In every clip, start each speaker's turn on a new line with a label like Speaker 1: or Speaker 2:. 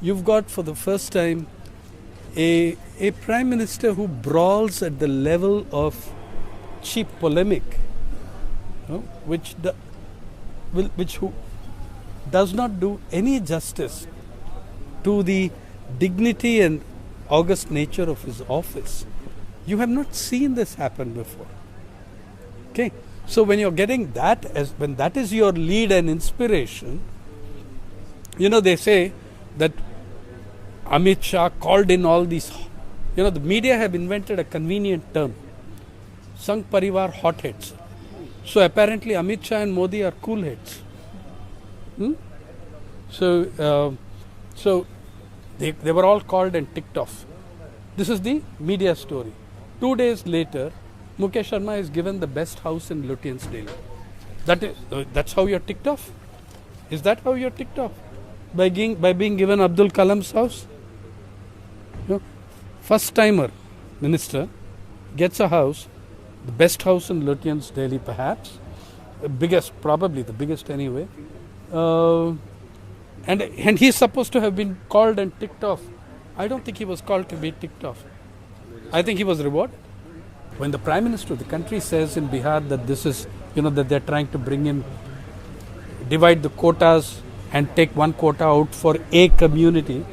Speaker 1: you've got for the first time a prime minister who brawls at the level of cheap polemic, which who does not do any justice to the dignity and august nature of his office. You have not seen this happen before. Okay, so when you're getting that, when that is your lead and inspiration, they say that Amit Shah called in all these, the media have invented a convenient term, Sangh Parivar hotheads. So apparently Amit Shah and Modi are cool heads. So they were all called and ticked off. This is the media story. 2 days later, Mukesh Sharma is given the best house in Lutyens, Delhi. That's how you're ticked off? Is that how you're ticked off? By being given Abdul Kalam's house? First timer minister gets a house, the best house in Lutyens, Delhi perhaps, probably the biggest anyway. And he's supposed to have been called and ticked off. I don't think he was called to be ticked off. I think he was rewarded. When the Prime Minister of the country says in Bihar that this is, that they're trying to bring in, divide the quotas and take one quota out for a community,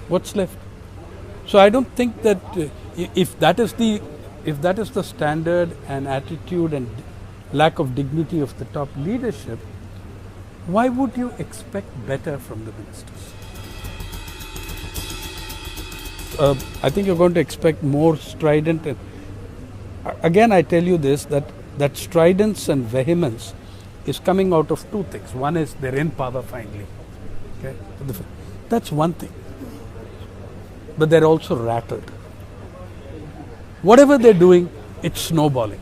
Speaker 1: what's left? So I don't think that if that is the standard and attitude and lack of dignity of the top leadership, why would you expect better from the ministers? I think you're going to expect more strident. Again, I tell you this, that stridence and vehemence is coming out of two things. One is they're in power finally. Okay? That's one thing. But they're also rattled. Whatever they're doing, it's snowballing.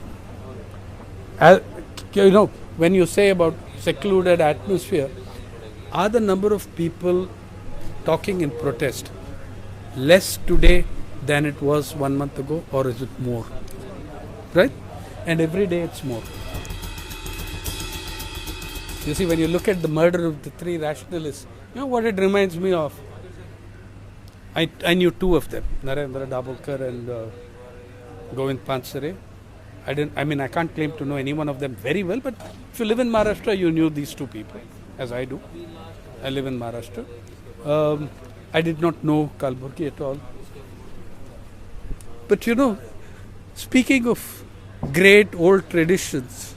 Speaker 1: When you say about secluded atmosphere, are the number of people talking in protest less today than it was 1 month ago, or is it more? Right? And every day it's more. You see, when you look at the murder of the three rationalists, what it reminds me of? I knew two of them, Narendra Dabholkar and Govind Pansare. I can't claim to know any one of them very well, but if you live in Maharashtra, you knew these two people, as I do. I live in Maharashtra. I did not know Kalburgi at all. But speaking of great old traditions,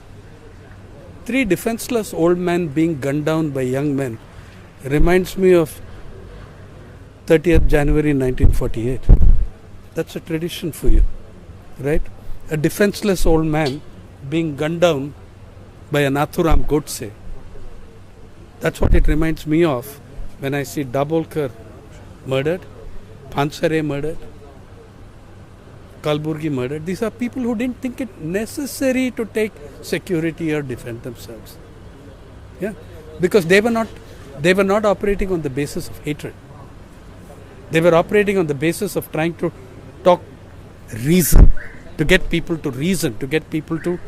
Speaker 1: three defenseless old men being gunned down by young men reminds me of 30th January 1948. That's a tradition for you, right? A defenseless old man being gunned down by a Nathuram Godse. That's what it reminds me of when I see Dabholkar murdered, Pansare murdered, Kalburgi murdered. These are people who didn't think it necessary to take security or defend themselves. Yeah, because they were not operating on the basis of hatred. They were operating on the basis of trying to talk reason, to get people to reason, to get people to,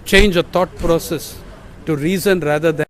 Speaker 1: change a thought process to reason rather than